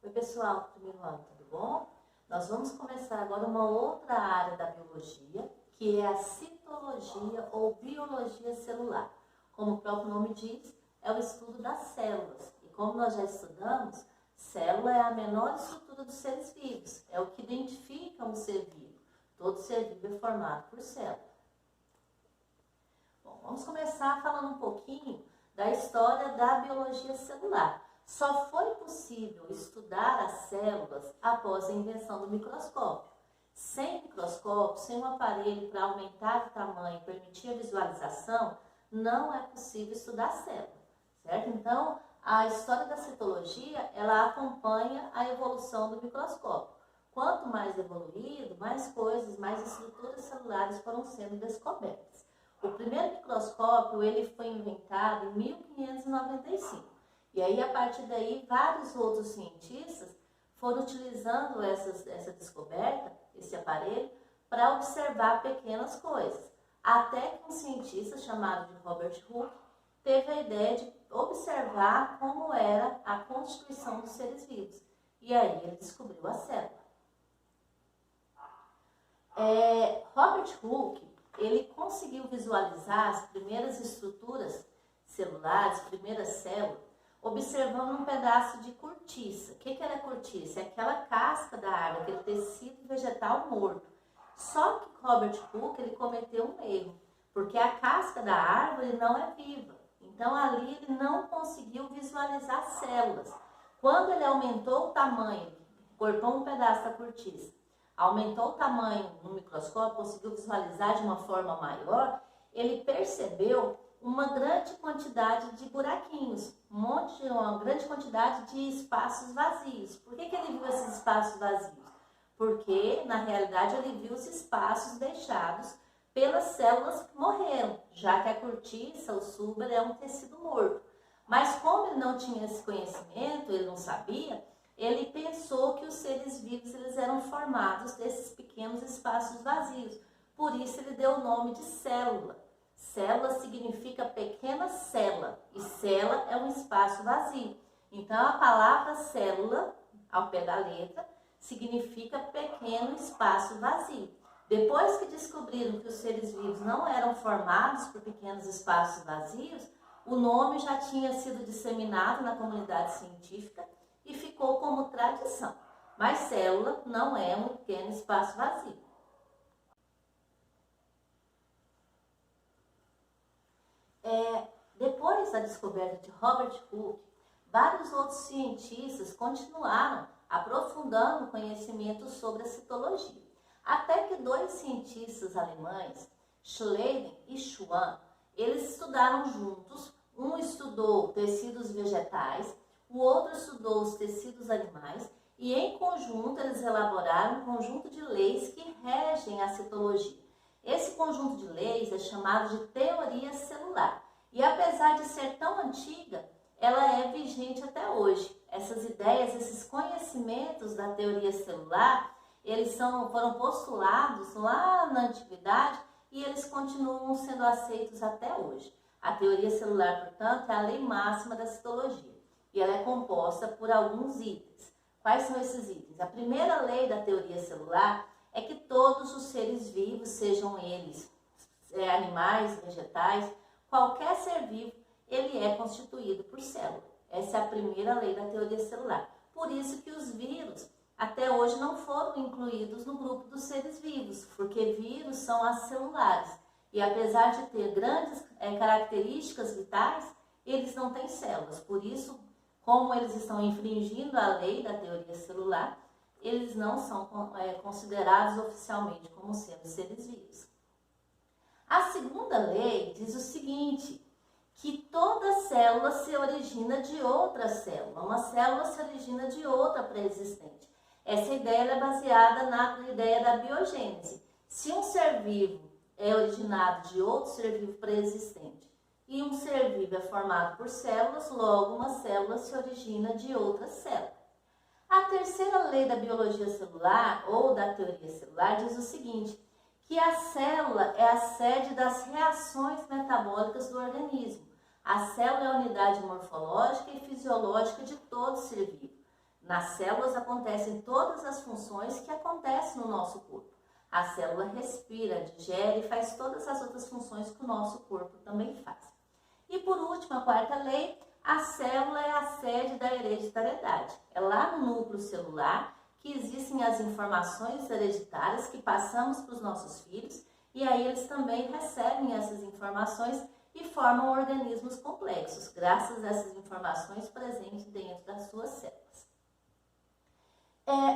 Oi pessoal, do primeiro ano, tudo bom? Nós vamos começar agora uma outra área da biologia, que é a citologia ou biologia celular. Como o próprio nome diz, é o estudo das células. E como nós já estudamos, célula é a menor estrutura dos seres vivos, é o que identifica um ser vivo. Todo ser vivo é formado por célula. Bom, vamos começar falando um pouquinho da história da biologia celular. Só foi possível estudar as células após a invenção do microscópio. Sem microscópio, sem um aparelho para aumentar o tamanho e permitir a visualização, não é possível estudar a célula, certo? Então, a história da citologia, ela acompanha a evolução do microscópio. Quanto mais evoluído, mais coisas, mais estruturas celulares foram sendo descobertas. O primeiro microscópio, ele foi inventado em 1595. E aí, a partir daí, vários outros cientistas foram utilizando essa descoberta, esse aparelho, para observar pequenas coisas. Até que um cientista chamado de Robert Hooke teve a ideia de observar como era a constituição dos seres vivos. E aí ele descobriu a célula. Robert Hooke, ele conseguiu visualizar as primeiras estruturas celulares, primeiras células, observando um pedaço de cortiça. O que era cortiça? É aquela casca da árvore, aquele tecido vegetal morto. Só que Robert Hooke, ele cometeu um erro, porque a casca da árvore não é viva. Então ali ele não conseguiu visualizar células. Quando ele aumentou o tamanho, cortou um pedaço da cortiça, aumentou o tamanho no microscópio, conseguiu visualizar de uma forma maior, ele percebeu uma grande quantidade de buraquinhos, uma grande quantidade de espaços vazios. Por que ele viu esses espaços vazios? Porque, na realidade, ele viu os espaços deixados pelas células que morreram, já que a cortiça, o súber, é um tecido morto. Mas como ele não tinha esse conhecimento, ele não sabia, ele pensou que os seres vivos eles eram formados desses pequenos espaços vazios. Por isso ele deu o nome de célula. Célula significa pequena cela, e cela é um espaço vazio. Então, a palavra célula, ao pé da letra, significa pequeno espaço vazio. Depois que descobriram que os seres vivos não eram formados por pequenos espaços vazios, o nome já tinha sido disseminado na comunidade científica e ficou como tradição. Mas célula não é um pequeno espaço vazio. Depois da descoberta de Robert Hooke, vários outros cientistas continuaram aprofundando o conhecimento sobre a citologia. Até que dois cientistas alemães, Schleiden e Schwann, eles estudaram juntos. Um estudou tecidos vegetais, o outro estudou os tecidos animais e em conjunto eles elaboraram um conjunto de leis que regem a citologia. Esse conjunto de leis é chamado de teoria celular. E apesar de ser tão antiga, ela é vigente até hoje. Essas ideias, esses conhecimentos da teoria celular, eles foram postulados lá na antiguidade e eles continuam sendo aceitos até hoje. A teoria celular, portanto, é a lei máxima da citologia e ela é composta por alguns itens. Quais são esses itens? A primeira lei da teoria celular é que todos os seres vivos, sejam eles animais, vegetais, qualquer ser vivo, ele é constituído por célula. Essa é a primeira lei da teoria celular. Por isso que os vírus, até hoje, não foram incluídos no grupo dos seres vivos, porque vírus são acelulares. E apesar de ter grandes características vitais, eles não têm células. Por isso, como eles estão infringindo a lei da teoria celular, eles não são considerados oficialmente como sendo seres vivos. A segunda lei diz o seguinte, que toda célula se origina de outra célula. Uma célula se origina de outra pré-existente. Essa ideia é baseada na ideia da biogênese. Se um ser vivo é originado de outro ser vivo pré-existente e um ser vivo é formado por células, logo uma célula se origina de outra célula. A terceira lei da biologia celular ou da teoria celular diz o seguinte, que a célula é a sede das reações metabólicas do organismo. A célula é a unidade morfológica e fisiológica de todo ser vivo. Nas células acontecem todas as funções que acontecem no nosso corpo. A célula respira, digere e faz todas as outras funções que o nosso corpo também faz. E por último, a quarta lei, a célula é a sede da hereditariedade. É lá no núcleo celular que existem as informações hereditárias que passamos para os nossos filhos e aí eles também recebem essas informações e formam organismos complexos, graças a essas informações presentes dentro das suas células.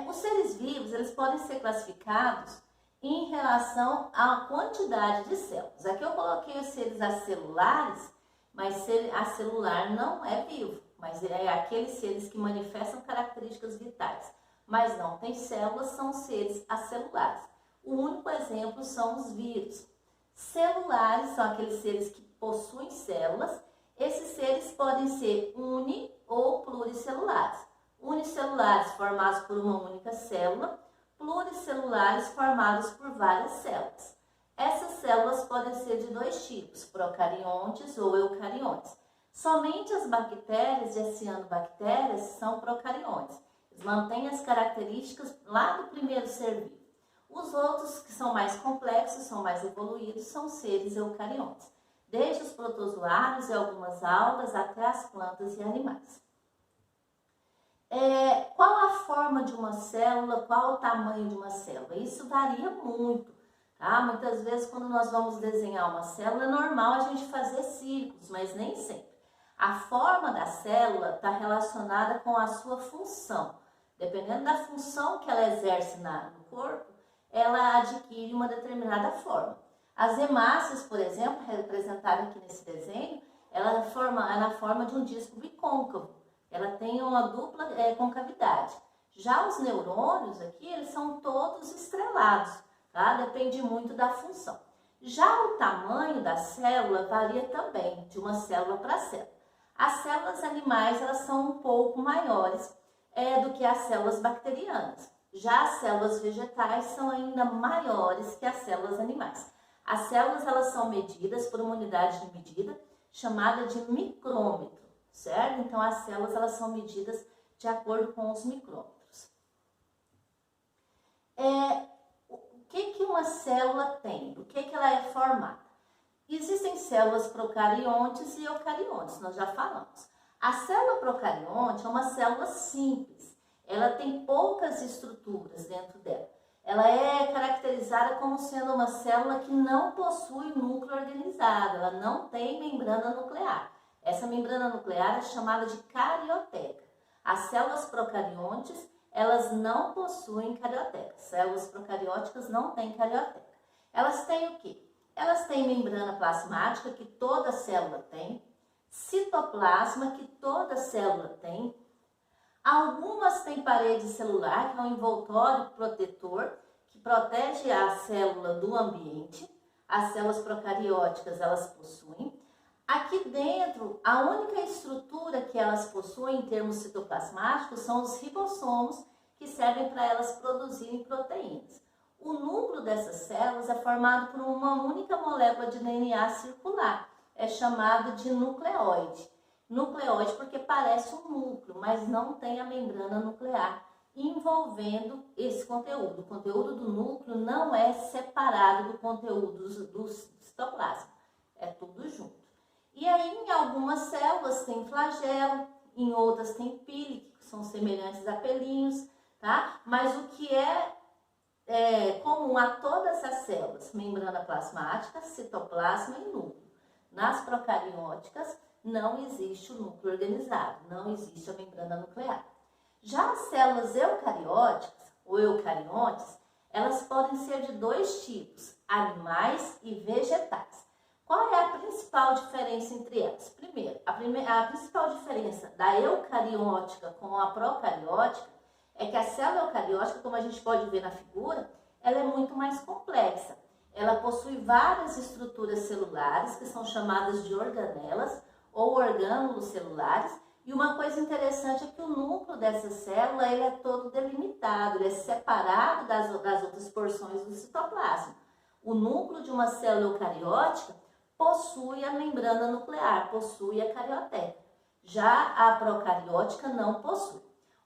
Os seres vivos, eles podem ser classificados em relação à quantidade de células. Aqui eu coloquei os seres acelulares, mas acelular não é vivo, mas é aqueles seres que manifestam características vitais, mas não tem células, são seres acelulares. O único exemplo são os vírus. Celulares são aqueles seres que possuem células. Esses seres podem ser uni- ou pluricelulares. Unicelulares formados por uma única célula, pluricelulares formados por várias células. Essas células podem ser de dois tipos, procariontes ou eucariontes. Somente as bactérias e as cianobactérias são procariontes. Eles mantêm as características lá do primeiro ser vivo. Os outros, que são mais complexos, são mais evoluídos, são seres eucariontes. Desde os protozoários e algumas algas até as plantas e animais. Qual a forma de uma célula, qual o tamanho de uma célula? Isso varia muito, tá? Muitas vezes quando nós vamos desenhar uma célula, é normal a gente fazer círculos, mas nem sempre. A forma da célula está relacionada com a sua função. Dependendo da função que ela exerce no corpo, ela adquire uma determinada forma. As hemácias, por exemplo, representada aqui nesse desenho, ela é na forma de um disco bicôncavo. Ela tem uma dupla concavidade. Já os neurônios aqui, eles são todos estrelados, tá? Depende muito da função. Já o tamanho da célula varia também, de uma célula para célula. As células animais, elas são um pouco maiores do que as células bacterianas. Já as células vegetais são ainda maiores que as células animais. As células, elas são medidas por uma unidade de medida chamada de micrômetro. Certo? Então, as células, elas são medidas de acordo com os micrômetros. O que uma célula tem? Do que ela é formada? Existem células procariontes e eucariontes, nós já falamos. A célula procarionte é uma célula simples. Ela tem poucas estruturas dentro dela. Ela é caracterizada como sendo uma célula que não possui núcleo organizado. Ela não tem membrana nuclear. Essa membrana nuclear é chamada de carioteca. As células procariontes, elas não possuem carioteca. Células procarióticas não têm carioteca. Elas têm o quê? Elas têm membrana plasmática, que toda célula tem, citoplasma, que toda célula tem. Algumas têm parede celular, que é um envoltório protetor, que protege a célula do ambiente. As células procarióticas, elas possuem. Aqui dentro, a única estrutura que elas possuem em termos citoplasmáticos são os ribossomos, que servem para elas produzirem proteínas. O núcleo dessas células é formado por uma única molécula de DNA circular, é chamado de nucleóide. Nucleóide porque parece um núcleo, mas não tem a membrana nuclear envolvendo esse conteúdo. O conteúdo do núcleo não é separado do conteúdo do citoplasma, é tudo junto. E aí, em algumas células tem flagelo, em outras tem pílice, que são semelhantes a pelinhos, tá? Mas o que é comum a todas as células, membrana plasmática, citoplasma e núcleo. Nas procarióticas, não existe o núcleo organizado, não existe a membrana nuclear. Já as células eucarióticas, ou eucariontes, elas podem ser de dois tipos, animais e vegetais. Qual é a principal diferença entre elas? Primeiro, a principal diferença da eucariótica com a procariótica é que a célula eucariótica, como a gente pode ver na figura, ela é muito mais complexa. Ela possui várias estruturas celulares, que são chamadas de organelas ou orgânulos celulares. E uma coisa interessante é que o núcleo dessa célula ele é todo delimitado, ele é separado das outras porções do citoplasma. O núcleo de uma célula eucariótica possui a membrana nuclear, possui a carioteca. Já a procariótica não possui.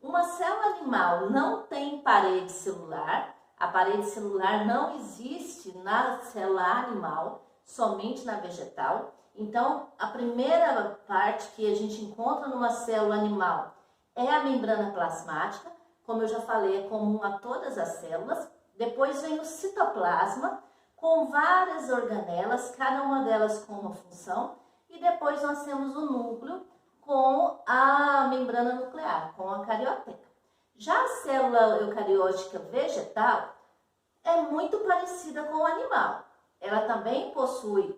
Uma célula animal não tem parede celular. A parede celular não existe na célula animal, somente na vegetal. Então, a primeira parte que a gente encontra numa célula animal é a membrana plasmática. Como eu já falei, é comum a todas as células. Depois vem o citoplasma, com várias organelas, cada uma delas com uma função. E depois nós temos o núcleo com a membrana nuclear, com a carioteca. Já a célula eucariótica vegetal é muito parecida com o animal. Ela também possui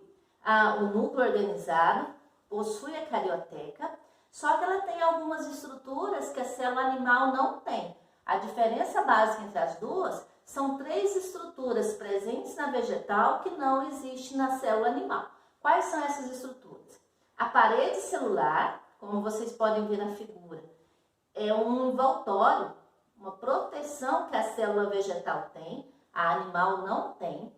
o núcleo organizado, possui a carioteca, só que ela tem algumas estruturas que a célula animal não tem. A diferença básica entre as duas são 3 estruturas presentes na vegetal que não existem na célula animal. Quais são essas estruturas? A parede celular, como vocês podem ver na figura, é um envoltório, uma proteção que a célula vegetal tem, a animal não tem.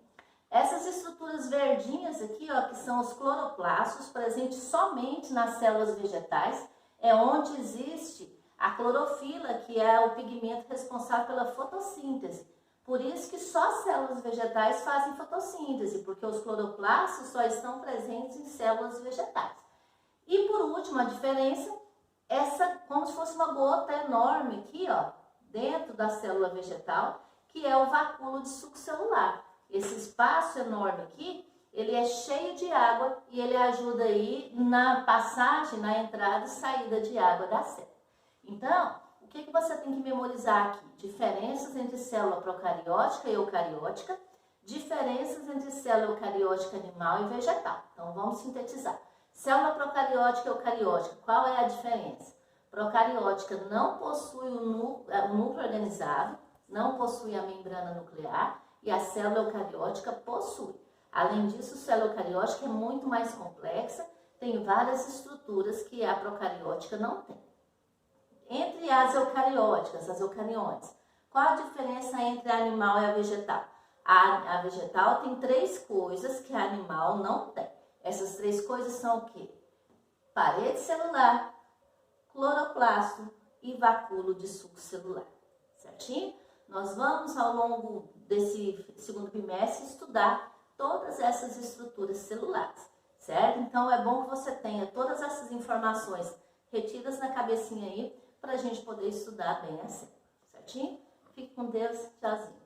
Essas estruturas verdinhas aqui, ó, que são os cloroplastos, presentes somente nas células vegetais, é onde existe a clorofila, que é o pigmento responsável pela fotossíntese. Por isso que só células vegetais fazem fotossíntese, porque os cloroplastos só estão presentes em células vegetais. E por último, a diferença, essa como se fosse uma gota enorme aqui, ó, dentro da célula vegetal, que é o vacúolo de suco celular. Esse espaço enorme aqui, ele é cheio de água e ele ajuda aí na passagem, na entrada e saída de água da célula. Então, o que você tem que memorizar aqui? Diferenças entre célula procariótica e eucariótica, diferenças entre célula eucariótica animal e vegetal. Então, vamos sintetizar. Célula procariótica e eucariótica, qual é a diferença? Procariótica não possui o núcleo organizado, não possui a membrana nuclear, e a célula eucariótica possui. Além disso, a célula eucariótica é muito mais complexa, tem várias estruturas que a procariótica não tem. Entre as eucarióticas, as eucariontes, qual a diferença entre a animal e a vegetal? A vegetal tem 3 coisas que a animal não tem. Essas 3 coisas são o quê? Parede celular, cloroplasto e vacúolo de suco celular. Certinho? Nós vamos, ao longo desse segundo bimestre, estudar todas essas estruturas celulares, certo? Então, é bom que você tenha todas essas informações retidas na cabecinha aí, para a gente poder estudar bem assim, certinho? Fique com Deus, tchauzinho.